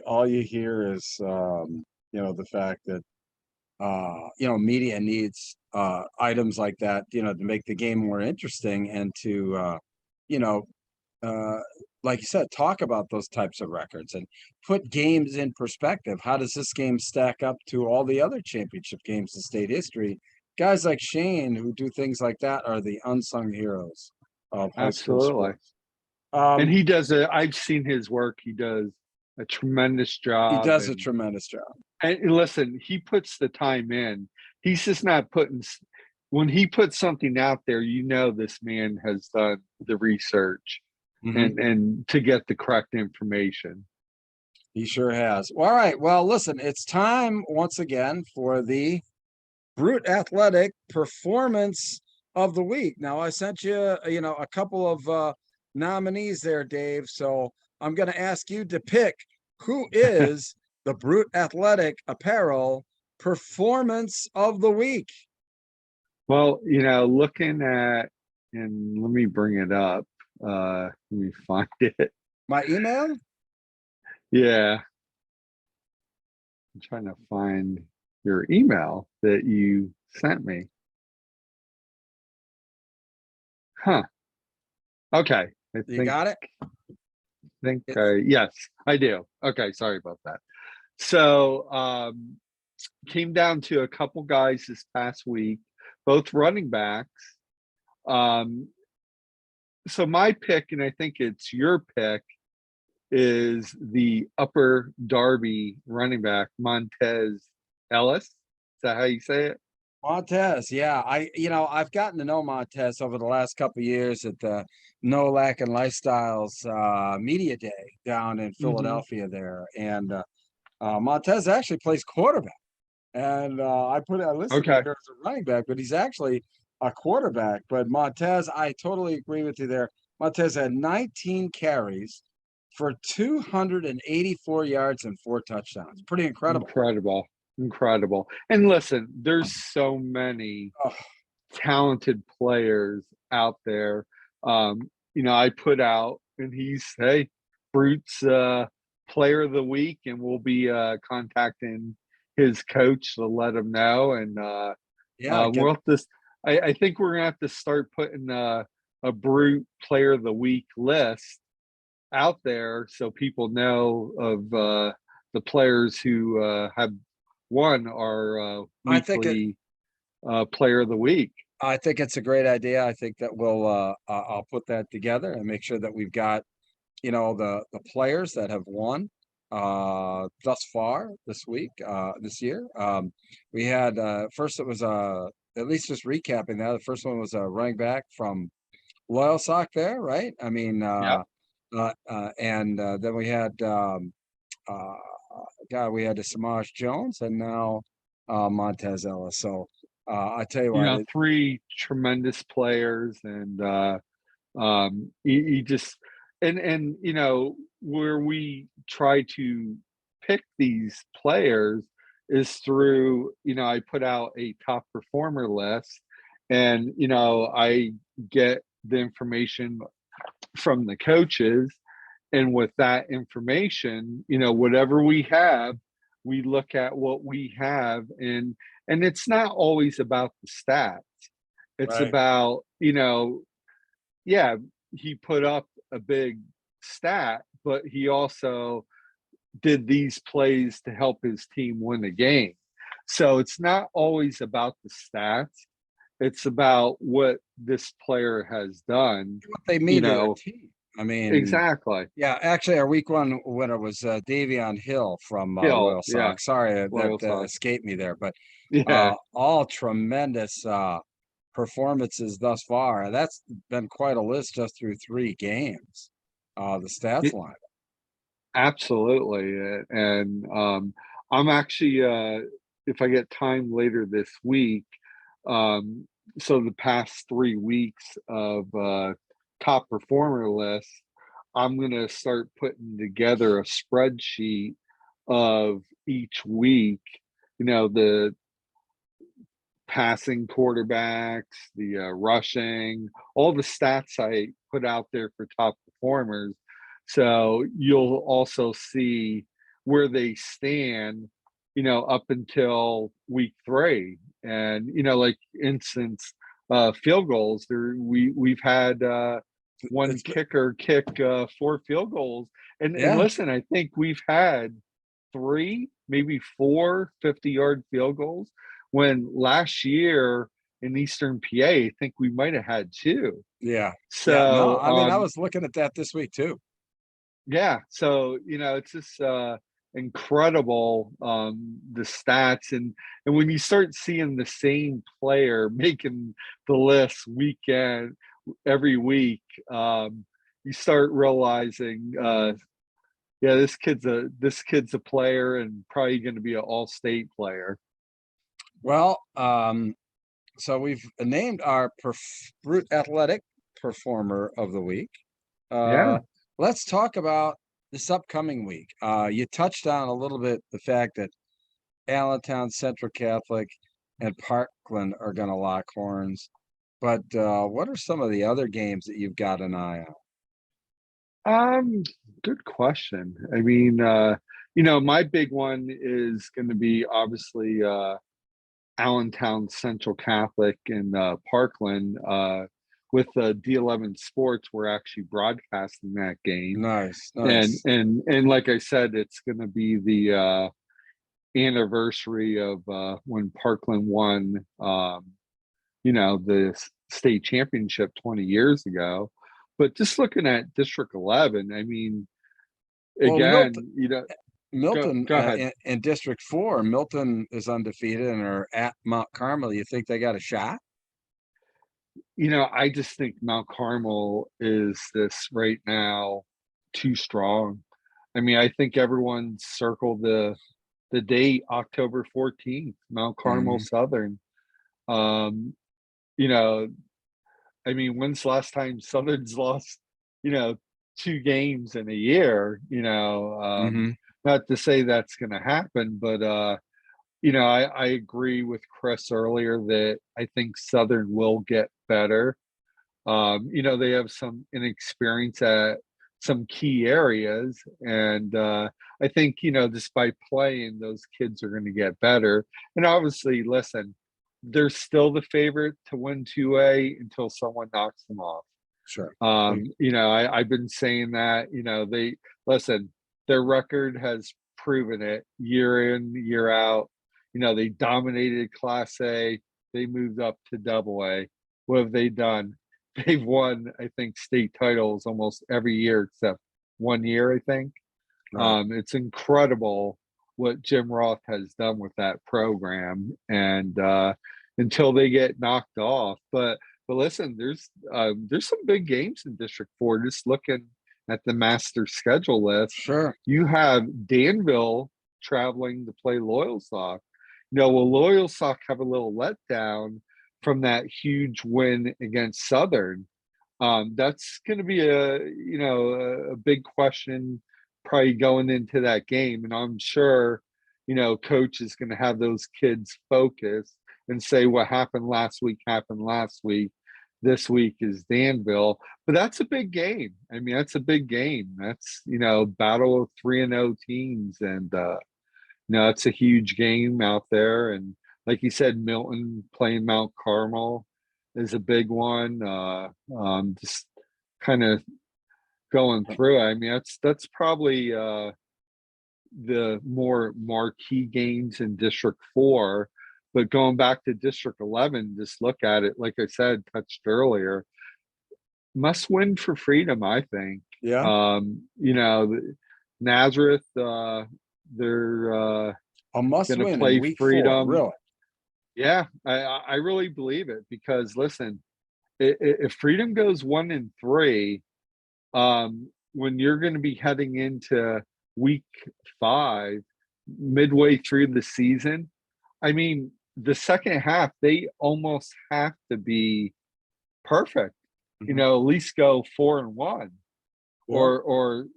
all you hear is, the fact that, media needs items like that, to make the game more interesting and to, like you said, talk about those types of records and put games in perspective. How does this game stack up to all the other championship games in state history? Guys like Shayne who do things like that are the unsung heroes of high school
Absolutely.
sports.
And he does I've seen his work. He does a tremendous job.
He does a tremendous job.
And listen, he puts the time in. He's just not putting, when he puts something out there, this man has done the research and to get the correct information.
He sure has. All right. Well, listen, it's time once again for the Brute Athletic Performance of the Week. Now, I sent you, a couple of nominees there, Dave. So I'm going to ask you to pick who is the Brute Athletic Apparel Performance of the Week.
Well, looking at, and let me bring it up. Let me find it.
My email?
Yeah. I'm trying to find your email that you sent me. Huh. Okay.
You got it?
Yes, I do. Okay. Sorry about that. So, came down to a couple guys this past week, both running backs. So my pick, and I think it's your pick, is the Upper Darby running back, Montez Ellis. Is that how you say it?
Montez, yeah. I've gotten to know Montez over the last couple of years at the No Lack and Lifestyles Media Day down in Philadelphia there. And Montez actually plays quarterback. And I listed him here as a running back, but he's actually a quarterback. But Montez, I totally agree with you there. Montez had 19 carries for 284 yards and 4 touchdowns. Pretty incredible.
Incredible. And listen, there's so many talented players out there. I put out, and he's, hey, Brute's player of the week, and we'll be contacting his coach to let him know. And we'll have to, I think we're gonna have to start putting a Brute player of the week list out there so people know of the players who have won our weekly player of the week.
I think it's a great idea. I think that I'll put that together and make sure that we've got, the players that have won thus far this year. We had first, it was at least just recapping that. The first one was a running back from Loyal Sock there, right? I mean, and then we had we had Samaj Jones and now Montez Ellis. So I tell you what,
3 tremendous players, and he just and where we try to pick these players is through, I put out a top performer list, and I get the information from the coaches, and with that information, whatever we have, we look at what we have, and it's not always about the stats. It's about, he put up a big stat, but he also did these plays to help his team win the game. So it's not always about the stats. It's about what this player has done.
What they mean to their team. I mean,
exactly.
Yeah, actually, our week 1 winner was Davion Hill from Royal Sox.
Yeah.
Sorry, that escaped me there, but all tremendous performances thus far. That's been quite a list just through 3 games. The stats line.
Absolutely, and I'm actually, if I get time later this week, so the past 3 weeks of top performer list, I'm going to start putting together a spreadsheet of each week, the passing quarterbacks, the rushing, all the stats I put out there for top performers. So you'll also see where they stand, up until week 3. And, like instance, field goals, we've had one
It's
kicker kick 4 field goals. And
Yeah.
listen, I think we've had 3, maybe 4 50-yard field goals, when last year in Eastern PA, I think we might have had 2.
Yeah. Yeah. No,
So
I mean, I was looking at that this week too.
yeah, so it's just incredible, the stats, and when you start seeing the same player making the list every week, you start realizing, yeah, this kid's a player and probably going to be an all-state player.
Well, so we've named our Brute Athletic Performer of the Week.
Yeah.
Let's talk about this upcoming week. You touched on a little bit the fact that Allentown, Central Catholic, and Parkland are going to lock horns. But what are some of the other games that you've got an eye
Um, Good question. I mean, my big one is going to be obviously Allentown Central Catholic and Parkland. With D11 Sports, we're actually broadcasting that game,
on? Nice.
and like I said, it's going to be the anniversary of when Parkland won, the state championship 20 years ago. But just looking at District 11, I mean,
Well,
again,
Milton
go ahead.
in District 4, Milton is undefeated and are at Mount Carmel. You think they got a shot?
I just think Mount Carmel is this right now too strong. I mean, I think everyone circled the date October 14th, Mount Carmel Southern. You know, I mean, when's the last time Southern's lost, 2 games in a year? Not to say that's going to happen, but I agree with Chris earlier that I think Southern will get better. They have some inexperience at some key areas, and I think just by playing, those kids are going to get better. And obviously, listen, they're still the favorite to win 2A until someone knocks them off.
Sure.
I've been saying that. Their record has proven it year in, year out. They dominated Class A. They moved up to AA. What have they done? They've won, I think, state titles almost every year except 1 year, I think.
Right.
It's incredible what Jim Roth has done with that program, and until they get knocked off. But listen, there's some big games in District 4. Just looking at the master schedule list,
Sure.
you have Danville traveling to play Loyalsock. Will Loyalsock have a little letdown from that huge win against Southern? That's going to be a big question probably going into that game, and I'm sure coach is going to have those kids focused and say what happened last week happened last week. This week is Danville, but that's a big game. I mean, that's a big game. That's battle of 3-0 teams, and it's a huge game out there. And like you said, Milton playing Mount Carmel is a big one. Just kind of going through. I mean, that's probably the more marquee games in District 4. But going back to District 11, just look at it. Like I said, touched earlier, must win for Freedom, I think.
Yeah.
Nazareth, they're
A must
going to
win
play
in week
Freedom.
4, really.
Yeah, I really believe it, because listen, if Freedom goes 1-3, when you're going to be heading into week 5, midway through the season, I mean, the second half, they almost have to be perfect, at least go 4-1, or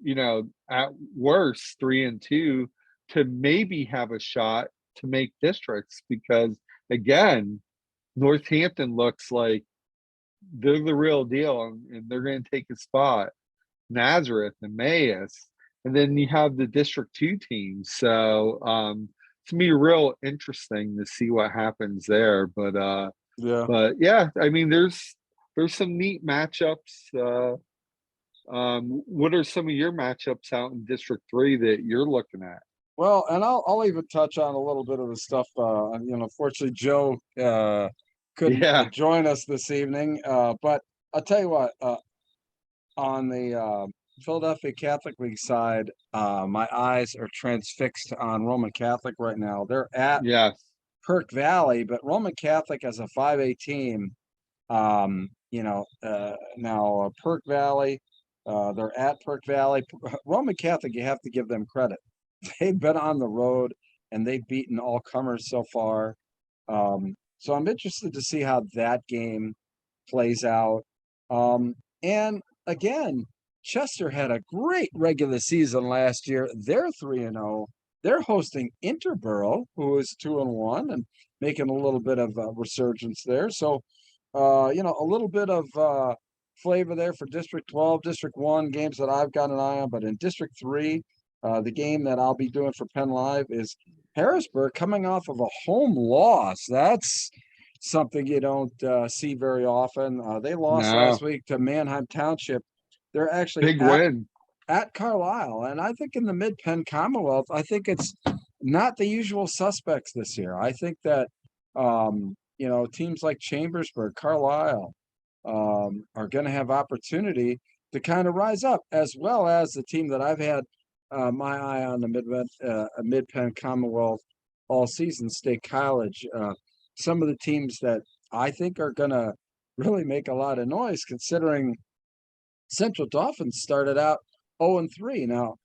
at worst 3-2, to maybe have a shot to make districts, because again, Northampton looks like they're the real deal, and they're going to take a spot. Nazareth and Masse, and then you have the District 2 teams. So it's gonna be real interesting to see what happens there. But yeah, I mean, there's some neat matchups What are some of your matchups out in District 3 that you're looking at?
Well, and I'll even touch on a little bit of the stuff. Fortunately, Joe couldn't
Yeah,
join us this evening. But I'll tell you what, on the Philadelphia Catholic League side, my eyes are transfixed on Roman Catholic right now. They're at
yes.
Perk Valley, but Roman Catholic as a 5A team, now Perk Valley, they're at Perk Valley. Roman Catholic, you have to give them credit. They've been on the road and they've beaten all comers so far. So I'm interested to see how that game plays out. And again, Chester had a great regular season last year. They're 3-0. They're hosting Interborough, who is 2-1 and making a little bit of a resurgence there. So, a little bit of flavor there for District 12, District 1 games that I've got an eye on. But in District 3, the game that I'll be doing for Penn Live is Harrisburg coming off of a home loss. That's something you don't see very often. They lost last
No,
week to Manheim Township. They're actually
big win.
at Carlisle. And I think in the Mid-Penn Commonwealth, I think it's not the usual suspects this year. I think that, teams like Chambersburg, Carlisle, are going to have opportunity to kind of rise up, as well as the team that I've had my eye on, the Mid-Penn Commonwealth all season, State College. Some of the teams that I think are going to really make a lot of noise, considering Central Dolphins started out 0-3. Now,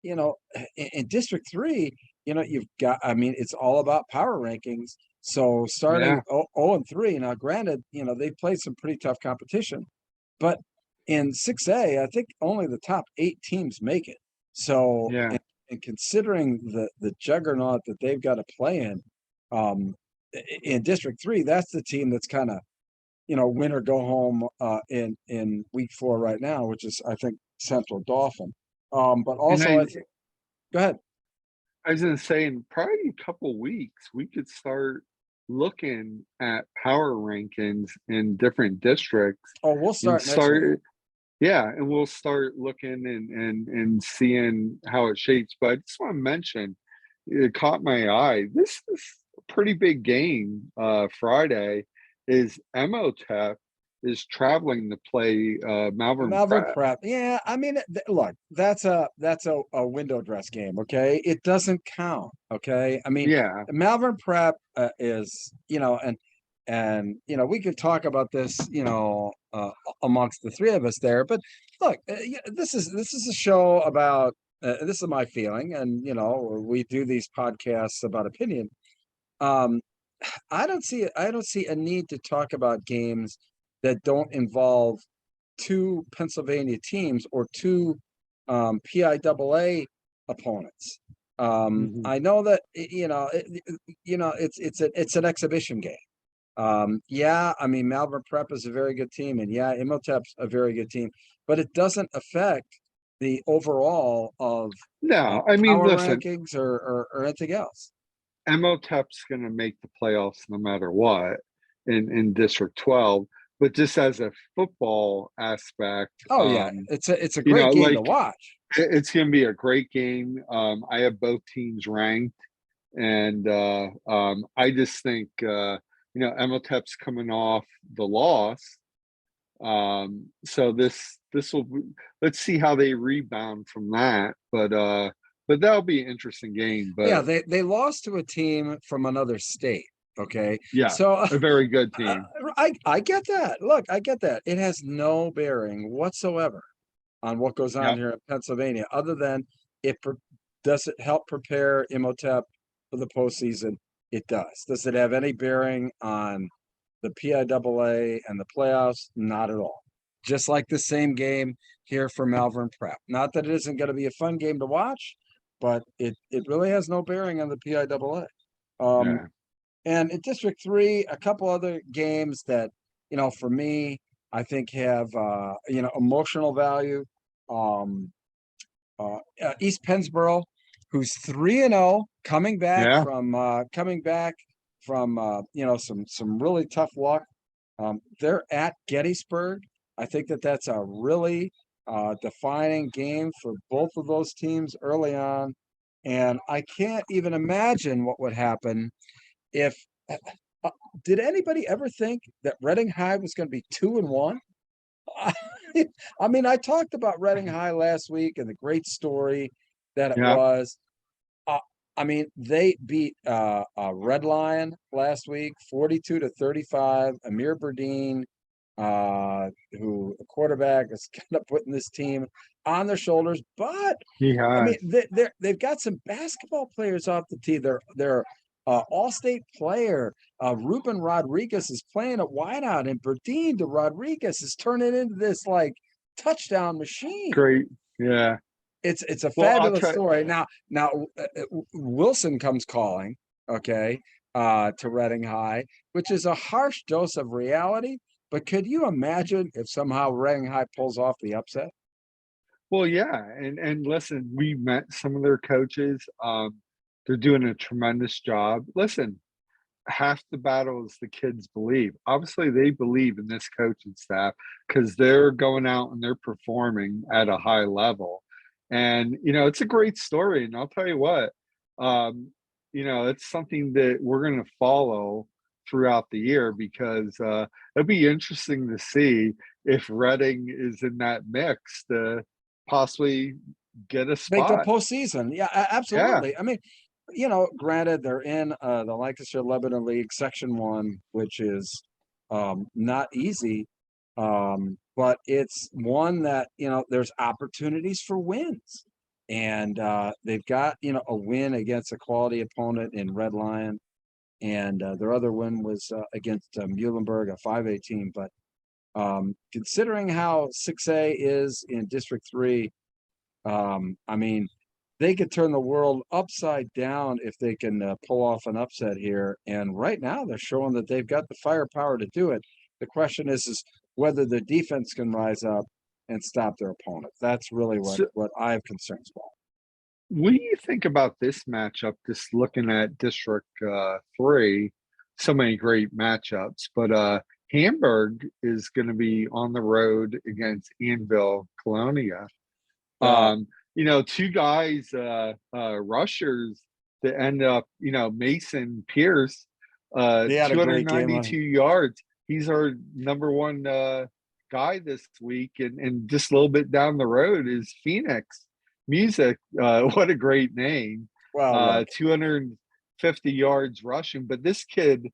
in District 3, you've got, it's all about power rankings. So starting 0-3, now granted, they've played some pretty tough competition, but in 6A, I think only the top 8 teams make it. So,
Yeah.
and considering the juggernaut that they've got to play in District 3, that's the team that's kind of, win or go home in week 4 right now, which is, I think, Central Dauphin. But also, go ahead.
I was going to say, in probably a couple weeks, we could start looking at power rankings in different districts.
Oh, we'll start next week.
Yeah, and we'll start looking and seeing how it shapes. But I just want to mention, it caught my eye. This is a pretty big game. Friday is Emotep is traveling to play Malvern
Prep. Yeah, look, that's a window dress game. Okay, it doesn't count. Okay,
Yeah,
Malvern Prep is, and we could talk about this, amongst the three of us there. But look, this is a show about. This is my feeling, and we do these podcasts about opinion. I don't see a need to talk about games that don't involve 2 Pennsylvania teams or 2 PIAA opponents. I know that it's an exhibition game. Malvern Prep is a very good team, and Imhotep's a very good team, but it doesn't affect the overall of
no,
power
listen,
rankings or anything else.
Emotep's going to make the playoffs no matter what in District 12. But just as a football aspect,
it's a great game to watch.
It's going to be a great game. I have both teams ranked, and I just think Emotep's coming off the loss. So this will, let's see how they rebound from that. But that'll be an interesting game. But
yeah, they lost to a team from another state. Okay.
Yeah.
So
a very good team.
I get that. Look, I get that. It has no bearing whatsoever on what goes on here in Pennsylvania, other than does it help prepare Imhotep for the postseason? It does. Does it have any bearing on the PIAA and the playoffs? Not at all. Just like the same game here for Malvern Prep. Not that it isn't going to be a fun game to watch, but it really has no bearing on the PIAA. And in District 3, a couple other games that, for me, I think have, emotional value. East Pennsboro, who's 3-0, coming back from some really tough luck. They're at Gettysburg. I think that's a really defining game for both of those teams early on. And I can't even imagine what would happen if did anybody ever think that Reading High was going to be 2-1? I mean, I talked about Reading High last week and the great story that it
Yeah.
was. I mean, they beat Red Lion last week, 42-35. Amir Berdine, who a quarterback is kind of putting this team on their shoulders, but
He
I
has.
mean, they've got some basketball players off the tee. They're all-state player Ruben Rodriguez is playing at wideout, and Berdine to Rodriguez is turning into this like touchdown machine.
Great. Yeah.
It's a
Well, I'll
fabulous
try-
story. Now Wilson comes calling, okay, to Reading High, which is a harsh dose of reality. But could you imagine if somehow Reading High pulls off the upset?
Well, yeah, and listen, we met some of their coaches. They're doing a tremendous job. Listen, half the battle is the kids believe. Obviously, they believe in this coaching staff because they're going out and they're performing at a high level. And it's a great story. And I'll tell you what, it's something that we're going to follow throughout the year because it'll be interesting to see if Reading is in that mix to possibly get a
Make the
spot.
postseason. Yeah, absolutely.
Yeah.
I mean, granted, they're in the Lancaster Lebanon League Section 1, which is not easy, but it's one that there's opportunities for wins, and they've got a win against a quality opponent in Red Lion, and their other win was against Muhlenberg, a 5A team. But considering how 6A is in District 3, I mean, they could turn the world upside down if they can pull off an upset here. And right now they're showing that they've got the firepower to do it. The question is whether the defense can rise up and stop their opponent. That's really what I have concerns about.
What do you think about this matchup? Just looking at District 3, so many great matchups, but Hamburg is going to be on the road against Anvil Colonia. Two guys, rushers that end up, Mason Pierce,
He had a great game.
292 yards. He's our number one guy this week, and just a little bit down the road is Phoenix Music. What a great name!
Well,
250 yards rushing, but this kid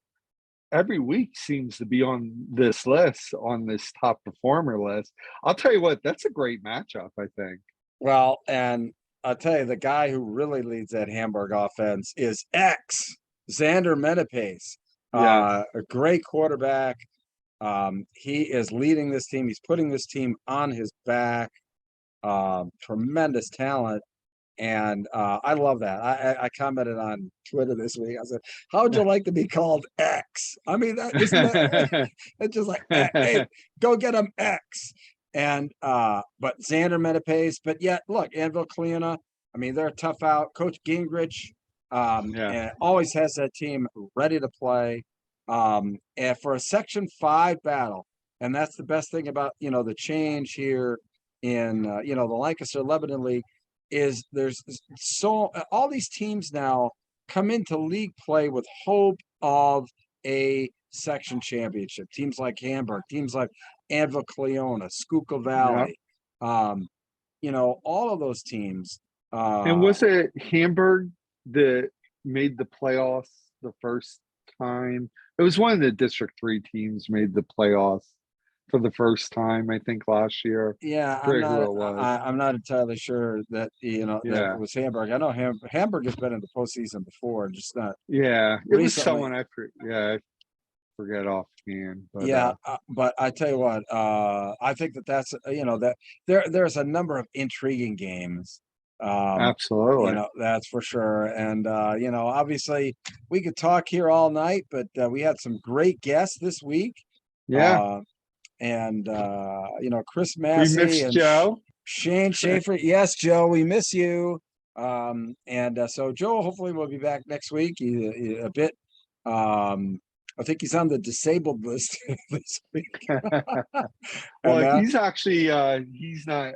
every week seems to be on this list, on this top performer list. I'll tell you what, that's a great matchup, I think.
Well, and I'll tell you, the guy who really leads that Hamburg offense is Xander Menepace.
Yeah.
A great quarterback. He is leading this team. He's putting this team on his back. Tremendous talent. And I love that. I commented on Twitter this week. I said, how would you like to be called X? I mean, isn't that it's just like, hey, go get him X. And but Xander Menepace, but yet look, Anvil Cleona, I mean, they're a tough out. Coach Gingrich and always has that team ready to play. And for a Section 5 battle, and that's the best thing about the change here in the Lancaster Lebanon League is there's all these teams now come into league play with hope of a section championship. Teams like Hamburg, teams like Anvil Cleona, Schuylkill Valley, all of those teams.
And was it Hamburg that made the playoffs the first time? It was one of the District 3 teams made the playoffs for the first time, I think, last year.
Yeah, I'm not entirely sure that that it was Hamburg. I know Hamburg has been in the postseason before, just not.
Yeah, it
recently.
was someone I forget offhand.
But but I tell you what, I think that's that there's a number of intriguing games.
Absolutely,
that's for sure. And obviously we could talk here all night, but we had some great guests this week.
Yeah.
And Chris Masse and
Joe.
Shayne Schaefer. Yes, Joe, we miss you. So Joe hopefully will be back next week. He's a bit I think he's on the disabled list this week.
Well, he's actually he's not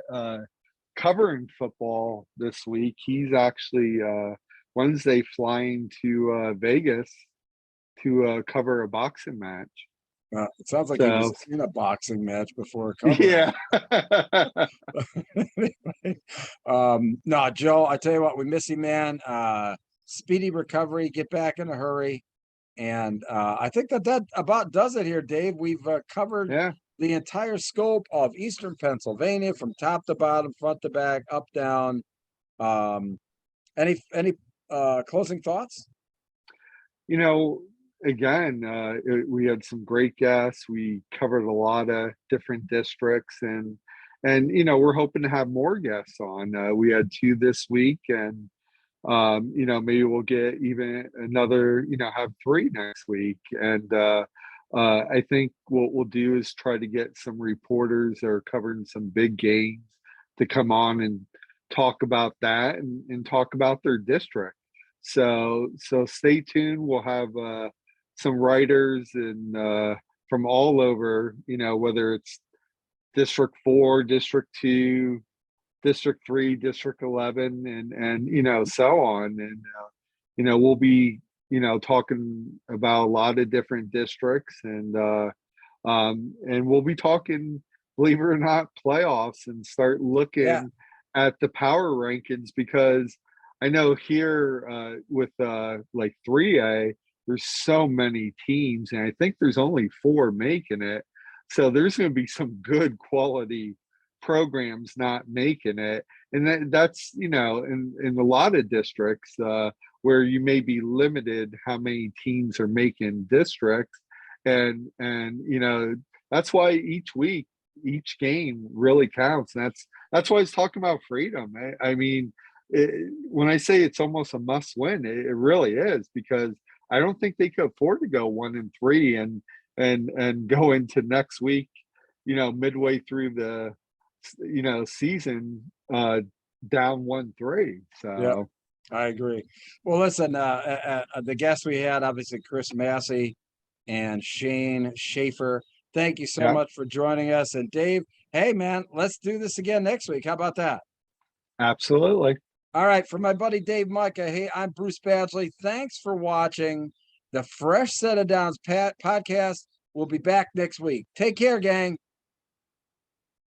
covering football this week. He's actually Wednesday flying to Vegas to cover a boxing match.
It sounds like he was in a boxing match before covering.
Yeah.
No, Joe, I tell you what, we miss you, man. Speedy recovery, get back in a hurry. And I think that about does it here, Dave. We've covered the entire scope of Eastern Pennsylvania from top to bottom, front to back, up, down. Any closing thoughts?
You know, again, we had some great guests. We covered a lot of different districts, and you know, we're hoping to have more guests on. We had 2 this week, and you know, maybe we'll get even another, you know, have 3 next week. And I think what we'll do is try to get some reporters that are covering some big games to come on and talk about that and talk about their district. So stay tuned. We'll have some writers and from all over, you know, whether it's District 4, District 2, District 3, District 11, and you know, so on. And you know, we'll be, you know, talking about a lot of different districts, and we'll be talking, believe it or not, playoffs, and start looking at the power rankings, because I know here with like 3A, there's so many teams, and I think there's only 4 making it. So there's going to be some good quality programs not making it, and that's, you know, in a lot of districts where you may be limited how many teams are making districts, and you know, that's why each week, each game really counts. And that's why I was talking about freedom. I mean, when I say it's almost a must win, it really is, because I don't think they could afford to go 1-3 and go into next week, you know, midway through the, you know, season down 1-3. So
I agree. Well, listen, the guests we had, obviously Chris Masse and Shayne Schafer. Thank you so much for joining us. And Dave, hey man, let's do this again next week. How about that?
Absolutely.
All right, for my buddy Dave Mika, hey, I'm Bruce Badgley. Thanks for watching the Fresh Set of Downs podcast. We'll be back next week. Take care, gang.